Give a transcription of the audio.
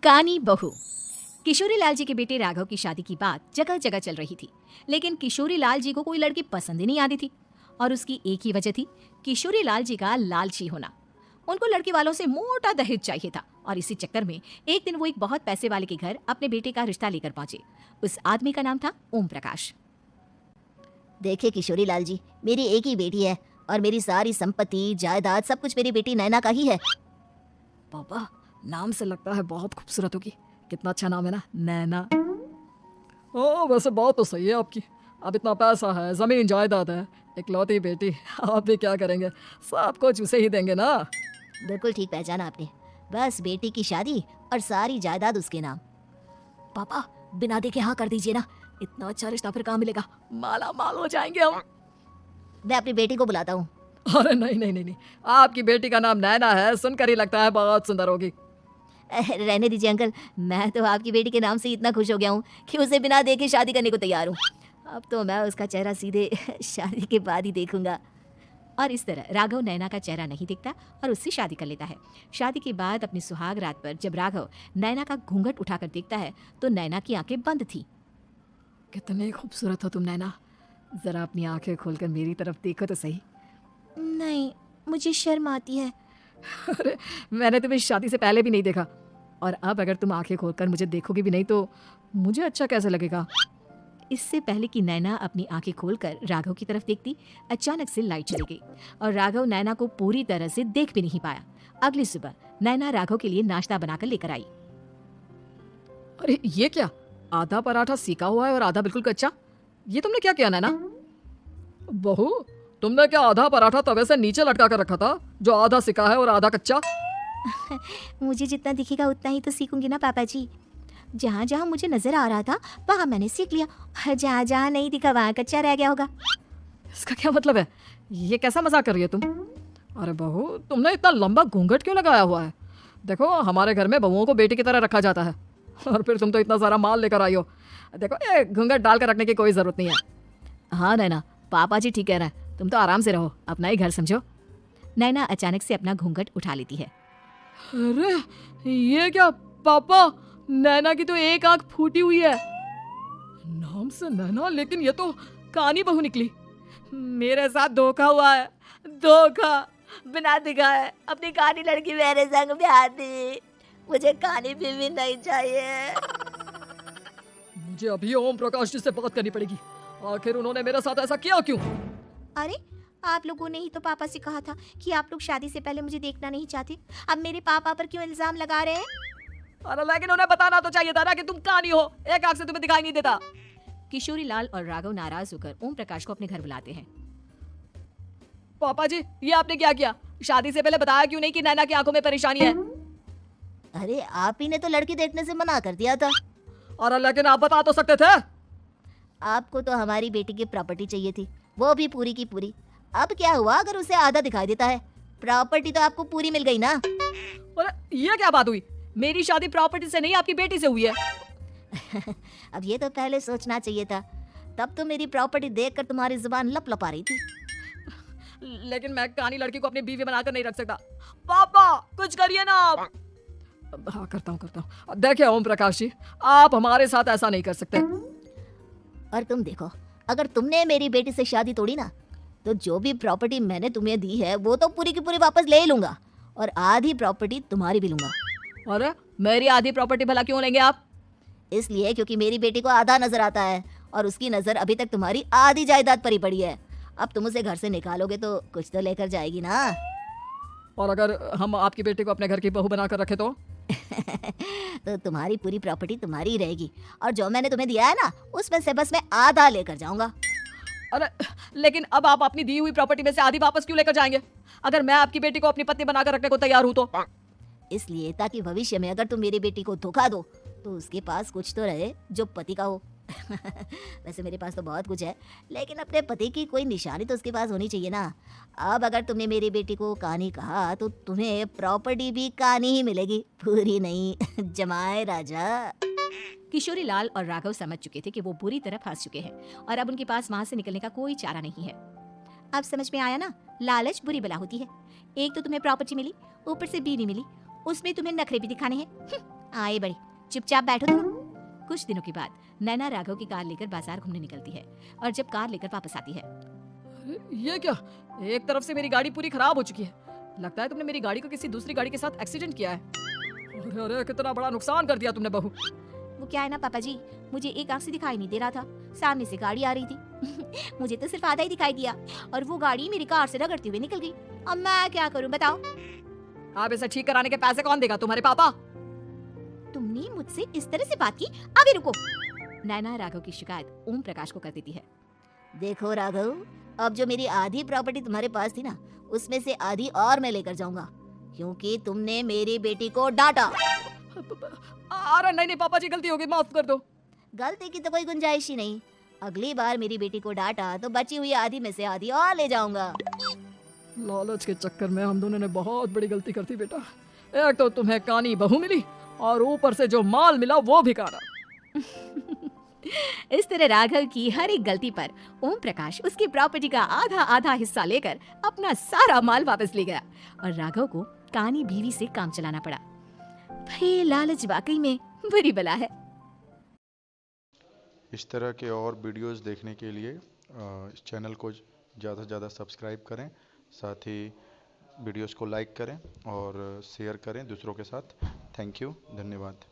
कानी बहू। किशोरी लाल जी के बेटे राघव की शादी की बात जगह जगह चल रही थी, लेकिन किशोरी लाल जी को कोई लड़की पसंद ही नहीं आती थी। और उसकी एक ही वजह थी, किशोरी लाल जी का लालची होना। उनको लड़के वालों से मोटा दहेज चाहिए था और इसी चक्कर में एक दिन वो एक बहुत पैसे वाले के घर अपने बेटे का रिश्ता लेकर पहुंचे। उस आदमी का नाम था ओम प्रकाश। देखिए किशोरी लाल जी, मेरी एक ही बेटी है और मेरी सारी संपत्ति जायदाद सब कुछ मेरी बेटी नैना का ही है। पापा, नाम से लगता है बहुत खूबसूरत होगी। कितना अच्छा नाम है ना, नैना। ओ वैसे बात तो सही है आपकी। अब इतना पैसा है, जमीन जायदाद है, इकलौती बेटी, आप भी क्या करेंगे? सब कुछ उसे ही देंगे ना। बिल्कुल ठीक पहचाना आपने। बस बेटी की शादी और सारी जायदाद उसके नाम। पापा, बिना देखे हाँ कर दीजिए ना। इतना अच्छा रिश्ता फिर कहाँ मिलेगा? माला माल हो जाएंगे हम। मैं अपनी बेटी को बुलाता हूँ। अरे नहीं नहीं नहीं नहीं, आपकी बेटी का नाम नैना है, सुनकर ही लगता है बहुत सुंदर होगी। रहने दीजिए अंकल, मैं तो आपकी बेटी के नाम से इतना खुश हो गया हूँ कि उसे बिना देखे शादी करने को तैयार हूँ। अब तो मैं उसका चेहरा सीधे शादी के बाद ही देखूंगा। और इस तरह राघव नैना का चेहरा नहीं देखता और उससे शादी कर लेता है। शादी के बाद अपनी सुहाग रात पर जब राघव नैना का घूंघट उठाकर देखता है तो नैना की आंखें बंद थी। कितनी खूबसूरत हो तुम नैना, जरा अपनी आंखें खोलकर मेरी तरफ देखो तो सही। नहीं, मुझे शर्म आती है। अरे मैंने तुम्हें शादी से पहले भी नहीं देखा, और अब अगर तुम आंखें खोलकर मुझे देखोगी भी नहीं तो मुझे अच्छा कैसे लगेगा? इससे पहले कि नैना अपनी आंखें खोलकर राघव की तरफ देखती, अचानक से लाइट चली गई और राघव नैना को पूरी तरह से देख भी नहीं पाया। अगली सुबह नैना राघव के लिए नाश्ता बनाकर लेकर आई। अरे ये क्या, आधा पराठा सीका हुआ है और आधा बिल्कुल कच्चा। ये तुमने क्या किया नैना? बहू, तुमने क्या आधा पराठा तवे से नीचे लटका कर रखा था, जो आधा सिका है और आधा कच्चा? मुझे जितना दिखेगा उतना ही तो सीखूंगी ना पापा जी। जहाँ जहाँ मुझे नजर आ रहा था वहाँ मैंने सीख लिया, और जहाँ जहाँ नहीं दिखा वहाँ कच्चा रह गया होगा। इसका क्या मतलब है? ये कैसा मजाक कर रही है तुम? अरे बहू, तुमने इतना लंबा घूंघट क्यों लगाया हुआ है? देखो, हमारे घर में बहुओं को बेटी की तरह रखा जाता है, और फिर तुम तो इतना सारा माल लेकर आई हो। देखो, ये घूंघट डाल कर रखने की कोई जरूरत नहीं है। हाँ नैना, पापा जी ठीक कह रहे हैं, तुम तो आराम से रहो, अपना ही घर समझो। नैना अचानक से अपना घूंघट उठा लेती है। अरे ये क्या पापा, नैना की तो एक आंख फूटी हुई है। नाम से नैना, लेकिन ये तो कानी बहू निकली। मेरे साथ धोखा हुआ है, धोखा। बिना दिखाए अपनी कानी लड़की मेरे संग ब्याह दी। मुझे कानी बीवी नहीं चाहिए। मुझे अभी ओम प्रकाश जी से बात करनी पड़ेगी। आखिर उन्होंने मेरे साथ ऐसा किया क्यों? अरे आप लोगों ने ही तो पापा से कहा था कि आप लोग शादी से पहले मुझे देखना नहीं चाहते। अब मेरे पापा पर क्यों इल्जाम लगा रहे हैं? अरे लेकिन उन्हें बताना तो चाहिए था ना कि तुम कानी हो, एक आंख से तुम्हें दिखाई नहीं देता। किशोरी लाल और राघव नाराज होकर ओम प्रकाश को अपने घर बुलाते हैं। पापा जी, ये आपने क्या किया? शादी से पहले बताया क्यों नहीं कि नैना की आंखों में परेशानी है? अरे आप ही ने तो लड़की देखने से मना कर दिया था। अरे लेकिन आप बता तो सकते थे। आपको तो हमारी बेटी की प्रॉपर्टी चाहिए थी, वो भी पूरी की पूरी। अब क्या हुआ अगर उसे आधा दिखाई देता है? प्रॉपर्टी तो आपको पूरी मिल गई ना। अरे ये क्या बात हुई? मेरी शादी प्रॉपर्टी से नहीं, आपकी बेटी से हुई है। अब ये तो पहले सोचना चाहिए था, तब तो मेरी प्रॉपर्टी देखकर तुम्हारी जुबान लप लपा रही थी। लेकिन मैं कानी लड़की को अपनी बीवी बनाकर नहीं रख सकता। पापा कुछ करिए ना आप। हाँ करता हूँ। देखिए ओम प्रकाश जी, आप हमारे साथ ऐसा नहीं कर सकते। और तुम देखो, अगर तुमने मेरी बेटी से शादी तोड़ी ना, तो जो भी प्रॉपर्टी मैंने तुम्हें दी है वो तो पूरी की पूरी वापस ले लूंगा, और आधी प्रॉपर्टी तुम्हारी भी लूंगा। अरे मेरी आधी प्रॉपर्टी भला क्यों लेंगे आप? इसलिए क्योंकि मेरी बेटी को आधा नजर आता है और उसकी नजर अभी तक तुम्हारी आधी जायदाद पर ही पड़ी है। अब तुम उसे घर से निकालोगे तो कुछ तो लेकर जाएगी ना। और अगर हम आपकी बेटी को अपने घर की बहू बनाकर रखे तो? तो तुम्हारी पूरी प्रॉपर्टी तुम्हारी ही रहेगी, और जो मैंने तुम्हें दिया है ना उसमें से बस मैं आधा लेकर जाऊंगा। अरे लेकिन अब आप अपनी दी हुई प्रॉपर्टी में से आधी वापस क्यों लेकर जाएंगे, अगर मैं आपकी बेटी को अपनी पत्नी बनाकर रखने को तैयार हूं तो? इसलिए ताकि भविष्य में अगर तुम मेरी बेटी को धोखा दो तो उसके पास कुछ तो रहे जो पति का हो। वैसे मेरे पास तो बहुत कुछ है, लेकिन अपने पति की कोई निशानी तो उसके पास होनी चाहिए ना। अब अगर तुमने मेरी बेटी को कानी कहा तो तुम्हें प्रॉपर्टी भी कानी ही मिलेगी, पूरी नहीं। जमाए राजा। किशोरी लाल और राघव समझ चुके थे कि वो बुरी तरह फंस चुके हैं और अब उनके पास वहां से निकलने का कोई चारा नहीं है। अब समझ में आया ना, लालच बुरी बला होती है। एक तो तुम्हें प्रॉपर्टी मिली, ऊपर से बीवी मिली, उसमें तुम्हें नखरे भी दिखाने हैं। आए बड़ी, चुपचाप बैठो तुम। कुछ दिनों के बाद नैना राघव की कार लेकर बाजार घूमने निकलती है और जब कार लेकर वापस आती है, अरे ये क्या, एक तरफ से मेरी गाड़ी पूरी खराब हो चुकी है। लगता है तुमने मेरी गाड़ी को किसी दूसरी गाड़ी के साथ एक्सीडेंट किया है। अरे अरे कितना बड़ा नुकसान कर दिया तुमने बहू। वो क्या है ना पापा जी, मुझे एक आंख से दिखाई नहीं दे रहा था, सामने से गाड़ी आ रही थी। मुझे तो सिर्फ आधा ही दिखाई दिया और वो गाड़ी मेरी कार से रगड़ती हुई निकल गई। अब मैं क्या करूं बताओ? आप इसे ठीक कराने के पैसे कौन देगा, तुम्हारे पापा? तुमने मुझसे इस तरह से बात की? अभी रुको। नैना राघव की शिकायत ओम प्रकाश को कर देती है। देखो राघव, अब जो मेरी आधी प्रॉपर्टी तुम्हारे पास थी ना, उसमें से आधी और मैं लेकर जाऊंगा, क्योंकि तुमने मेरी बेटी को डांटा। अरे नहीं नहीं पापा जी, गलती हो गई, माफ कर दो। गलती की तो कोई गुंजाइश ही नहीं। अगली बार मेरी बेटी को डांटा तो बची हुई आधी में से आधी और ले जाऊंगा। लालच के चक्कर में हम दोनों ने बहुत बड़ी गलती कर दी बेटा। एक तो तुम्हें कानी बहू मिली और ऊपर से जो माल मिला वो भी काना। इस तरह राघव की हर एक गलती पर ओम प्रकाश उसकी प्रॉपर्टी का आधा आधा हिस्सा लेकर अपना सारा माल वापस ले गया और राघव को कानी बीवी से काम चलाना पड़ा। भाई लालच वाकई में बुरी बला है। इस तरह के और वीडियोस देखने के लिए इस चैनल को ज़्यादा से ज़्यादा सब्सक्राइब करें, साथ ही वीडियोस को लाइक करें और शेयर करें दूसरों के साथ। थैंक यू, धन्यवाद।